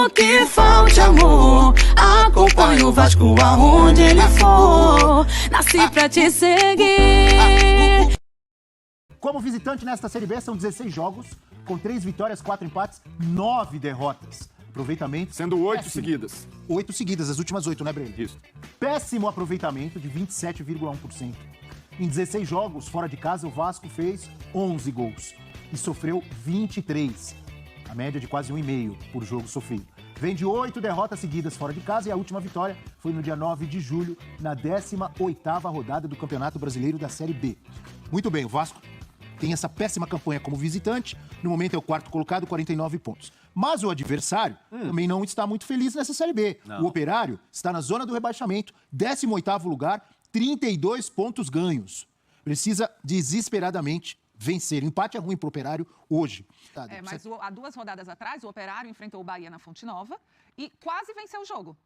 Mesmo que falte amor, acompanho o Vasco aonde ele for. Nasci pra te seguir. Como visitante nesta Série B, são 16 jogos, com 3 vitórias, 4 empates, 9 derrotas. Aproveitamento... Sendo 8 péssimo. seguidas. 8 seguidas, as últimas 8, né, Breno? Isso. Péssimo aproveitamento de 27,1%. Em 16 jogos, fora de casa, o Vasco fez 11 gols e sofreu 23. A média de quase 1,5 por jogo sofrido. Vem de 8 derrotas seguidas fora de casa e a última vitória foi no dia 9 de julho, na 18ª rodada do Campeonato Brasileiro da Série B. Muito bem, o Vasco tem essa péssima campanha como visitante, no momento é o 4º colocado, 49 pontos. Mas o adversário também não está muito feliz nessa Série B. Não. O Operário está na zona do rebaixamento, 18º lugar, 32 pontos ganhos. Precisa desesperadamente vencer. Empate é ruim para o Operário hoje. Mas há 2 rodadas atrás, o Operário enfrentou o Bahia na Fonte Nova e quase venceu o jogo.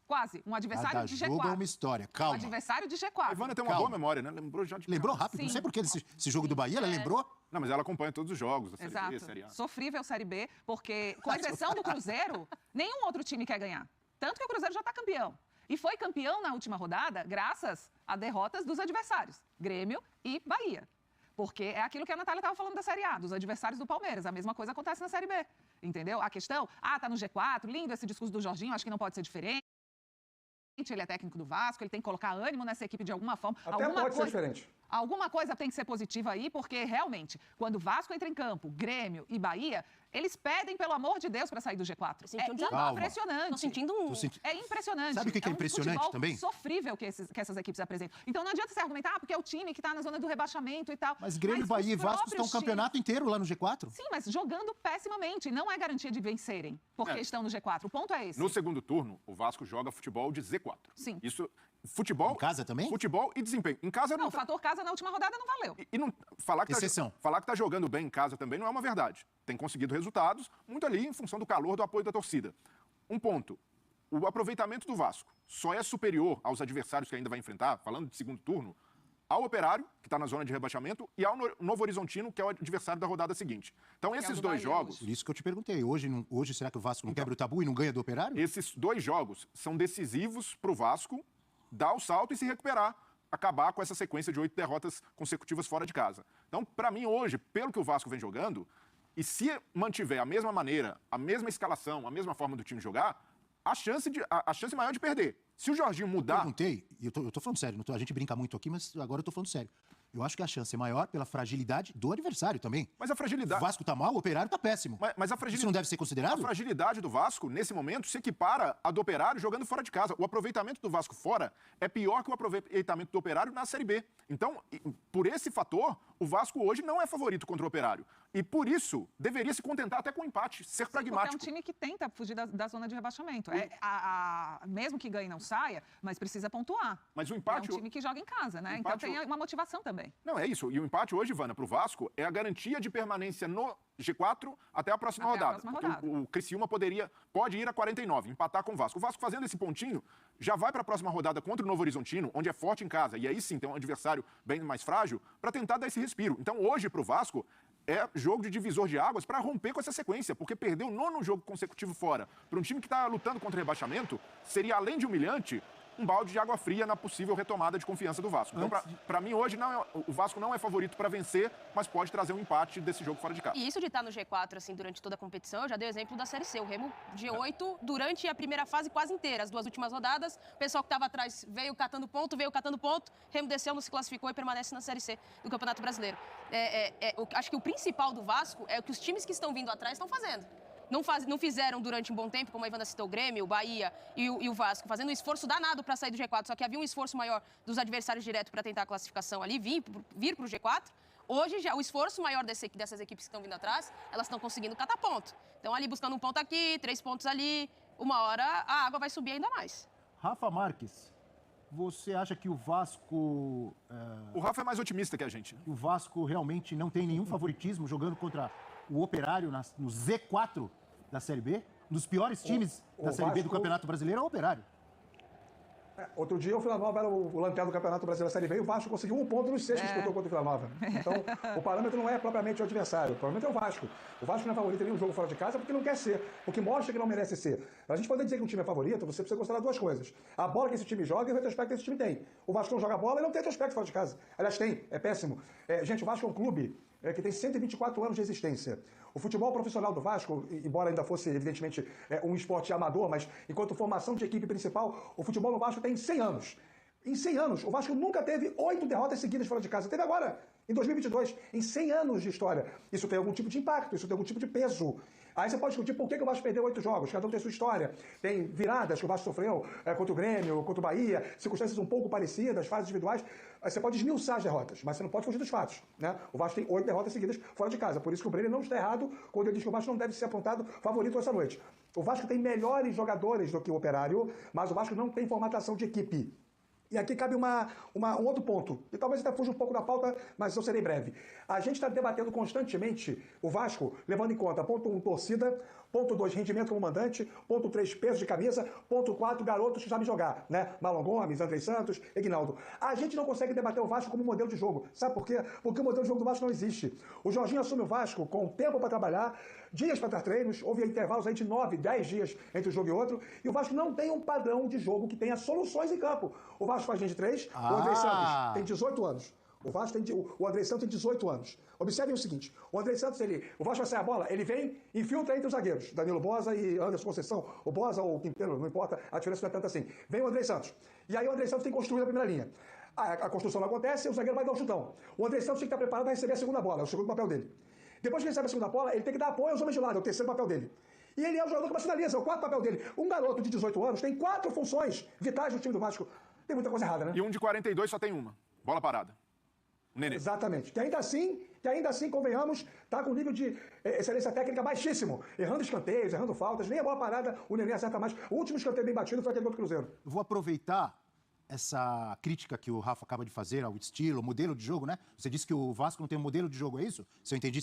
Quase. Um adversário de G4. Jogo é uma história, calma. Um adversário de A G4. Ivana tem uma Calma. boa memória, né? Lembrou já de Lembrou cara. rápido, não Sim. sei por que esse jogo do Bahia, ela lembrou? Não, mas ela acompanha todos os jogos da Série B, Exato. Série A. Sofrível Série B, porque, com exceção do Cruzeiro, nenhum outro time quer ganhar. Tanto que o Cruzeiro já está campeão. E foi campeão na última rodada graças a derrotas dos adversários, Grêmio e Bahia. Porque é aquilo que a Natália estava falando da Série A, dos adversários do Palmeiras. A mesma coisa acontece na Série B, entendeu? A questão, tá no G4, lindo esse discurso do Jorginho, acho que não pode ser diferente. Ele é técnico do Vasco, ele tem que colocar ânimo nessa equipe de alguma forma. Até pode ser diferente. Alguma coisa tem que ser positiva aí, porque realmente, quando o Vasco entra em campo, Grêmio e Bahia, eles pedem, pelo amor de Deus, para sair do G4. senti um É desabafo. impressionante. Tô sentindo um... É impressionante. Sabe o que é impressionante futebol também? Sofrível que essas equipes apresentam. Então não adianta você argumentar, porque é o time que está na zona do rebaixamento e tal. Mas Grêmio, os Bahia e Vasco próprios estão o campeonato inteiro lá no G4. Sim, mas jogando pessimamente. Não é garantia de vencerem, porque estão no G4. O ponto é esse. No segundo turno, o Vasco joga futebol de Z4. Sim. Isso, futebol... Em casa também? Futebol e desempenho. Em casa Não, o fator casa na última rodada não valeu. E não, falar que Exceção. Falar que tá jogando bem em casa também não é uma verdade. Tem conseguido resultados, muito ali em função do calor, do apoio da torcida. Um ponto, o aproveitamento do Vasco só é superior aos adversários que ainda vai enfrentar, falando de segundo turno, ao Operário, que está na zona de rebaixamento, e ao Novo Horizontino, que é o adversário da rodada seguinte. Então, esses do dois Bahia jogos... Por isso que eu te perguntei, hoje será que o Vasco não quebra o tabu e não ganha do Operário? Esses 2 jogos são decisivos para o Vasco dar o salto e se recuperar, acabar com essa sequência de 8 derrotas consecutivas fora de casa. Então, para mim, hoje, pelo que o Vasco vem jogando, e se mantiver a mesma maneira, a mesma escalação, a mesma forma do time jogar, a chance maior de perder. Se o Jorginho Eu mudar... perguntei, e eu tô falando sério, a gente brinca muito aqui, mas agora eu tô falando sério. Eu acho que a chance é maior pela fragilidade do adversário também. Mas a O fragilidade... Vasco tá mal, o Operário tá péssimo. Mas a Isso não deve ser A considerado? fragilidade do Vasco, nesse momento, se equipara a do Operário jogando fora de casa. O aproveitamento do Vasco fora é pior que o aproveitamento do Operário na Série B. Então, por esse fator, o Vasco hoje não é favorito contra o Operário. E por isso, deveria se contentar até com o empate, ser Porque é pragmático. um time que tenta fugir da zona de rebaixamento. Mesmo que ganhe não saia, mas precisa pontuar. Mas o empate... É um time que joga em casa, né? O Então empate- tem uma motivação também. Não, é isso. E o empate hoje, Ivana, para o Vasco, é a garantia de permanência no G4 até a próxima Até a rodada. próxima rodada. O Criciúma pode ir a 49, empatar com o Vasco. O Vasco fazendo esse pontinho, já vai para a próxima rodada contra o Novo Horizontino, onde é forte em casa, e aí sim tem um adversário bem mais frágil, para tentar dar esse respiro. Então hoje, para o Vasco, é jogo de divisor de águas para romper com essa sequência, porque perder o 9º jogo consecutivo fora para um time que está lutando contra o rebaixamento seria, além de humilhante, um balde de água fria na possível retomada de confiança do Vasco. Então, para mim, hoje, o Vasco não é favorito para vencer, mas pode trazer um empate desse jogo fora de casa. E isso de estar no G4, assim, durante toda a competição, eu já dei o exemplo da Série C. O Remo, G8, durante a primeira fase quase inteira. As 2 últimas rodadas, o pessoal que estava atrás veio catando ponto, Remo desceu, não se classificou e permanece na Série C do Campeonato Brasileiro. Acho que o principal do Vasco é o que os times que estão vindo atrás estão fazendo. Não fizeram durante um bom tempo, como a Ivana citou, o Grêmio, o Bahia e o Vasco, fazendo um esforço danado para sair do G4, só que havia um esforço maior dos adversários direto para tentar a classificação ali, vir para o G4. Hoje, já o esforço maior dessas equipes que estão vindo atrás, elas estão conseguindo catar ponto. Então, ali buscando um ponto aqui, 3 pontos ali, uma hora a água vai subir ainda mais. Rafa Marques, você acha que o Vasco... O Rafa é mais otimista que a gente. O Vasco realmente não tem nenhum favoritismo jogando contra o Operário no Z4 da Série B? Um dos piores times da Série B do Campeonato Brasileiro é o Operário. Outro dia o Vila Nova era o lanterna do Campeonato Brasileiro Série B e o Vasco conseguiu 1 ponto nos 6 que disputou contra o Vila Nova. Então, o parâmetro não é propriamente o adversário, o parâmetro é o Vasco. O Vasco não é favorito em nenhum jogo fora de casa porque não quer ser, porque mostra que não merece ser. Pra gente poder dizer que um time é favorito, você precisa considerar duas coisas. A bola que esse time joga e o retrospecto que esse time tem. O Vasco não joga bola e não tem retrospecto fora de casa. Aliás, tem, é péssimo. Gente, o Vasco é um clube que tem 124 anos de existência. O futebol profissional do Vasco, embora ainda fosse, evidentemente, um esporte amador, mas enquanto formação de equipe principal, o futebol no Vasco tem 100 anos. Em 100 anos, o Vasco nunca teve 8 derrotas seguidas fora de casa. Teve agora, em 2022, em 100 anos de história. Isso tem algum tipo de impacto, isso tem algum tipo de peso. Aí você pode discutir por que o Vasco perdeu 8 jogos, cada um tem sua história. Tem viradas que o Vasco sofreu contra o Grêmio, contra o Bahia, circunstâncias um pouco parecidas, fases individuais. Aí você pode esmiuçar as derrotas, mas você não pode fugir dos fatos, né? O Vasco tem 8 derrotas seguidas fora de casa. Por isso que o Brenner não está errado quando ele diz que o Vasco não deve ser apontado favorito essa noite. O Vasco tem melhores jogadores do que o Operário, mas o Vasco não tem formatação de equipe. E aqui cabe um outro ponto, e talvez até fuja um pouco da pauta, mas eu serei breve. A gente está debatendo constantemente o Vasco, levando em conta, ponto 1, torcida, ponto 2, rendimento como mandante, ponto 3, peso de camisa, ponto 4, garotos que sabem jogar, né? Marlon Gomes, Andrei Santos, Ignaldo. A gente não consegue debater o Vasco como modelo de jogo. Sabe por quê? Porque o modelo de jogo do Vasco não existe. O Jorginho assume o Vasco com tempo para trabalhar, dias para dar treinos, houve intervalos aí de 9, 10 dias entre um jogo e outro, e o Vasco não tem um padrão de jogo que tenha soluções em campo. O Vasco faz linha de 3, o Andrei Santos tem 18 anos. O Andrei Santos tem 18 anos. Observem o seguinte, o Andrei Santos, o Vasco vai sair a bola, ele vem, infiltra entre os zagueiros, Danilo Boza e Anderson Conceição, o Boza ou o Quinteiro, não importa, a diferença não é tanta assim. Vem o Andrei Santos. E aí o Andrei Santos tem que construir a primeira linha. A construção não acontece, o zagueiro vai dar um chutão. O Andrei Santos tem que estar preparado para receber a segunda bola, é o segundo papel dele. Depois que ele recebe a segunda bola, ele tem que dar apoio aos homens de lado, é o terceiro papel dele. E ele é o jogador que mais finaliza, é o quarto papel dele. Um garoto de 18 anos tem 4 funções vitais no time do Vasco. Tem muita coisa errada, né? E um de 42 só tem uma. Bola parada. Nenê. Exatamente. Que ainda assim, convenhamos, está com um nível de excelência técnica baixíssimo. Errando escanteios, errando faltas, nem a bola parada o Nenê acerta mais. O último escanteio bem batido foi aquele do Cruzeiro. Eu vou aproveitar essa crítica que o Rafa acaba de fazer ao estilo, ao modelo de jogo, né? Você disse que o Vasco não tem um modelo de jogo, é isso? Se eu entendi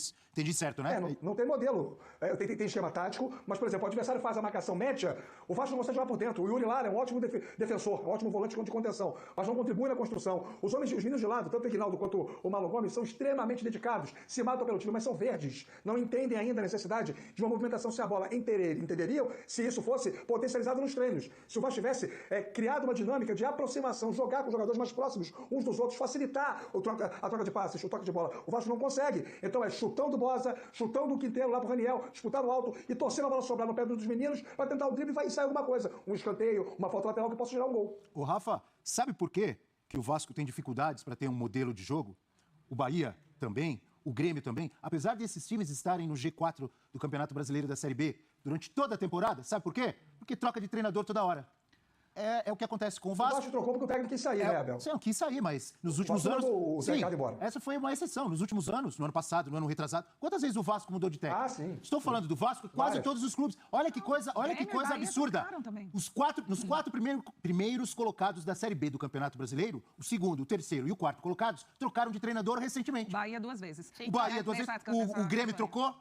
certo, né? Não tem modelo. Tem esquema tático, mas, por exemplo, o adversário faz a marcação média, o Vasco não consegue jogar por dentro. O Yuri Lara é um ótimo defensor, um ótimo volante de contenção, mas não contribui na construção. Os meninos de lado, tanto o Ignaldo quanto o Marlon Gomes, são extremamente dedicados, se matam pelo time, mas são verdes. Não entendem ainda a necessidade de uma movimentação sem a bola. Entenderiam se isso fosse potencializado nos treinos. Se o Vasco tivesse criado uma dinâmica de aproximação, jogar com os jogadores mais próximos uns dos outros, facilitar a troca de passes, o toque de bola. O Vasco não consegue. Então é chutão do Boza, chutão do Quinteiro lá pro Raniel, disputar no alto e torcendo a bola sobrar no pé dos meninos para tentar o drible e vai sair alguma coisa. Um escanteio, uma falta lateral que possa gerar um gol. Ô, Rafa, sabe por quê que o Vasco tem dificuldades para ter um modelo de jogo? O Bahia também, o Grêmio também. Apesar desses times estarem no G4 do Campeonato Brasileiro da Série B durante toda a temporada, sabe por quê? Porque troca de treinador toda hora. É o que acontece com o Vasco. O Vasco trocou porque o técnico quis sair, né, Abel? Sim, quis sair, mas nos últimos anos... O Zé Ricardo embora. Essa foi uma exceção. Nos últimos anos, no ano passado, no ano retrasado, quantas vezes o Vasco mudou de técnico? Ah, sim. Estou falando do Vasco, quase todos os clubes. Olha que coisa absurda. Nos quatro primeiros colocados da Série B do Campeonato Brasileiro, o segundo, o terceiro e o quarto colocados, trocaram de treinador recentemente. Bahia 2 vezes. O Bahia 2 vezes. O Grêmio trocou.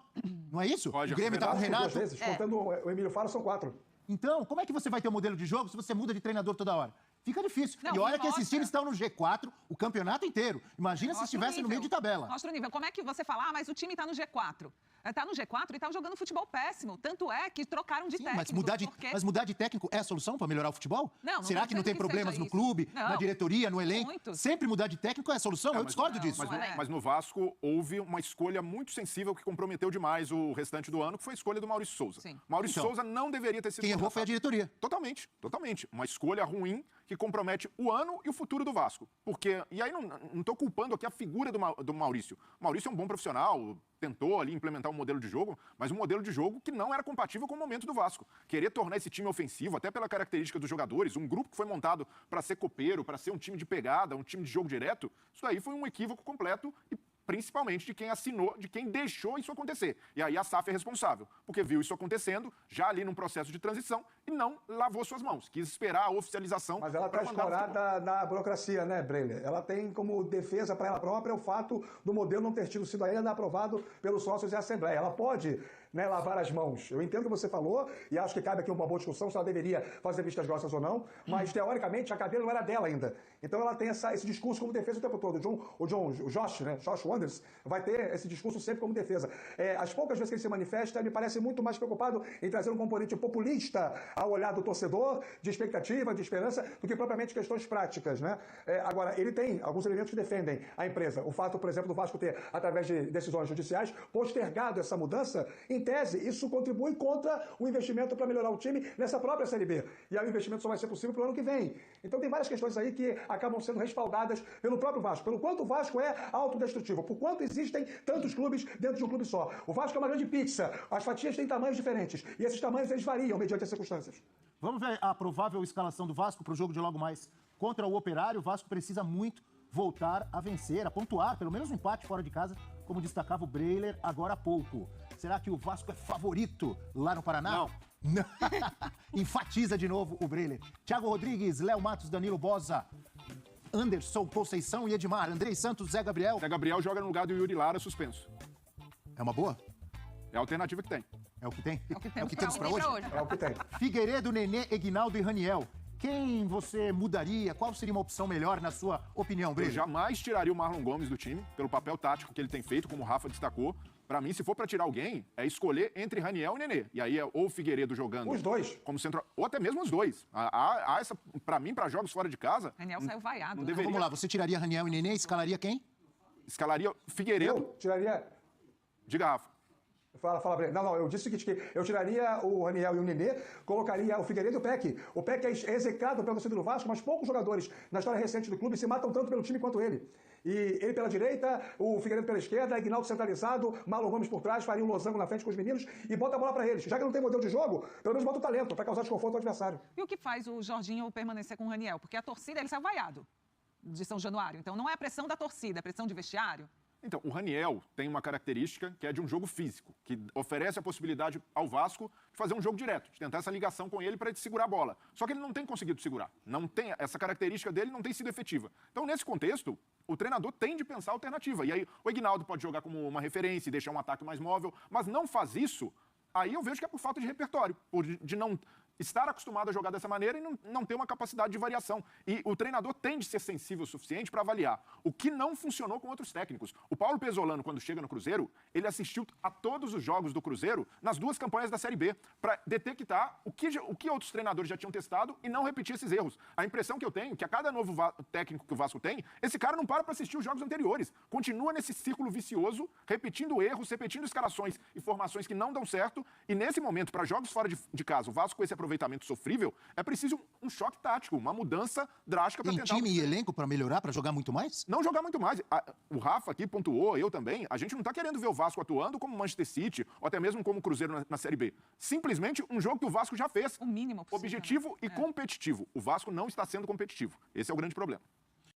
Não é isso? Pode, o Grêmio tá com o Renato. 2 vezes, contando o Emílio Faro, são 4. Então, como é que você vai ter um modelo de jogo se você muda de treinador toda hora? Fica difícil. Não, e olha que esses times estão no G4 o campeonato inteiro. Imagina se estivesse no meio de tabela. Mostra o nível. Como é que você fala, mas o time está no G4? Está no G4 e está jogando futebol péssimo. Tanto é que trocaram de técnico. Mas mudar de técnico é a solução para melhorar o futebol? Não Será que não tem problemas no clube, na direitoria, no elenco? Muito. Sempre mudar de técnico é a solução? Eu discordo disso. Mas no Vasco houve uma escolha muito sensível que comprometeu demais o restante do ano, que foi a escolha do Maurício Souza. Sim. Maurício Souza não deveria ter sido Quem errou foi a diretoria. Totalmente. Uma escolha ruim que compromete o ano e o futuro do Vasco. Porque, e aí não estou culpando aqui a figura do Maurício. O Maurício é um bom profissional, tentou ali implementar um modelo de jogo, mas um modelo de jogo que não era compatível com o momento do Vasco. Querer tornar esse time ofensivo, até pela característica dos jogadores, um grupo que foi montado para ser copeiro, para ser um time de pegada, um time de jogo direto, isso aí foi um equívoco completo e principalmente de quem assinou, de quem deixou isso acontecer. E aí a SAF é responsável, porque viu isso acontecendo, já ali num processo de transição, e não lavou suas mãos, quis esperar a oficialização. Mas ela está escorada na burocracia, né, Breiner? Ela tem como defesa para ela própria o fato do modelo não ter sido ainda aprovado pelos sócios e a Assembleia. Ela pode né, lavar as mãos. Eu entendo o que você falou e acho que cabe aqui uma boa discussão se ela deveria fazer vistas grossas ou não, mas teoricamente a cadeira não era dela ainda. Então ela tem esse discurso como defesa o tempo todo. O Josh, né, Josh Wonders, vai ter esse discurso sempre como defesa. As poucas vezes que ele se manifesta, ele parece muito mais preocupado em trazer um componente populista ao olhar do torcedor, de expectativa, de esperança, do que propriamente questões práticas, né? Agora, ele tem alguns elementos que defendem a empresa. O fato, por exemplo, do Vasco ter, através de decisões judiciais, postergado essa mudança, em tese, isso contribui contra o investimento para melhorar o time nessa própria Série B. E aí o investimento só vai ser possível para o ano que vem. Então tem várias questões aí que acabam sendo respaldadas pelo próprio Vasco, pelo quanto o Vasco é autodestrutivo, por quanto existem tantos clubes dentro de um clube só. O Vasco é uma grande pizza, as fatias têm tamanhos diferentes, e esses tamanhos eles variam mediante as circunstâncias. Vamos ver a provável escalação do Vasco para o jogo de logo mais contra o Operário. O Vasco precisa muito voltar a vencer, a pontuar, pelo menos um empate fora de casa, como destacava o Breiler agora há pouco. Será que o Vasco é favorito lá no Paraná? Não. Enfatiza de novo o Breiler. Thiago Rodrigues, Léo Matos, Danilo Boza, Anderson Conceição e Edmar, Andrei Santos, Zé Gabriel. Zé Gabriel joga no lugar do Yuri Lara, suspenso. É uma boa? É a alternativa que tem. É o que tem? É o que temos para hoje? É o que tem. Figueiredo, Nenê, Eguinaldo e Raniel. Quem você mudaria? Qual seria uma opção melhor, na sua opinião, Eu Breiler? jamais tiraria o Marlon Gomes do time, pelo papel tático que ele tem feito, como o Rafa destacou. Pra mim, se for pra tirar alguém, é escolher entre Raniel e Nenê. E aí é ou o Figueiredo jogando... Os dois. Como centro... Ou até mesmo os dois. Há essa, pra mim, pra jogos fora de casa... Daniel saiu vaiado. Não né? deveria. Então, vamos lá, você tiraria Raniel e Nenê, escalaria quem? Escalaria Figueiredo... Eu tiraria... Diga, Rafa. Fala, Breno. Não, eu disse o seguinte, que eu tiraria o Raniel e o Nenê, colocaria o Figueiredo e o Peck. O Peck é execrado pelo torcedor do Vasco, mas poucos jogadores na história recente do clube se matam tanto pelo time quanto ele. E ele pela direita, o Figueiredo pela esquerda, Aguinaldo centralizado, Marlon Gomes por trás, faria um losango na frente com os meninos e bota a bola pra eles. Já que não tem modelo de jogo, pelo menos bota o talento pra causar desconforto ao adversário. E o que faz o Jorginho permanecer com o Raniel? Porque a torcida, ele saiu vaiado de São Januário. Então não é a pressão da torcida, é a pressão de vestiário. Então, o Raniel tem uma característica que é de um jogo físico, que oferece a possibilidade ao Vasco de fazer um jogo direto, de tentar essa ligação com ele para ele segurar a bola. Só que ele não tem conseguido segurar. Não tem, essa característica dele não tem sido efetiva. Então, nesse contexto, o treinador tem de pensar alternativa. E aí, o Eguinaldo pode jogar como uma referência e deixar um ataque mais móvel, mas não faz isso, aí eu vejo que é por falta de repertório, de não estar acostumado a jogar dessa maneira e não ter uma capacidade de variação. E o treinador tem de ser sensível o suficiente para avaliar o que não funcionou com outros técnicos. O Paulo Pesolano, quando chega no Cruzeiro, ele assistiu a todos os jogos do Cruzeiro nas duas campanhas da Série B, para detectar o que outros treinadores já tinham testado e não repetir esses erros. A impressão que eu tenho é que a cada novo técnico que o Vasco tem, esse cara não para assistir os jogos anteriores. Continua nesse círculo vicioso, repetindo erros, repetindo escalações e formações que não dão certo. E nesse momento, para jogos fora de casa, o Vasco com esse aproveitamento sofrível, é preciso um choque tático, uma mudança drástica para Tem tentar... time e elenco para melhorar, para jogar muito mais? Não jogar muito mais. O Rafa aqui pontuou, eu também, a gente não está querendo ver o Vasco atuando como Manchester City, ou até mesmo como Cruzeiro na Série B. Simplesmente um jogo que o Vasco já fez. O mínimo possível, Objetivo né? e competitivo. O Vasco não está sendo competitivo. Esse é o grande problema.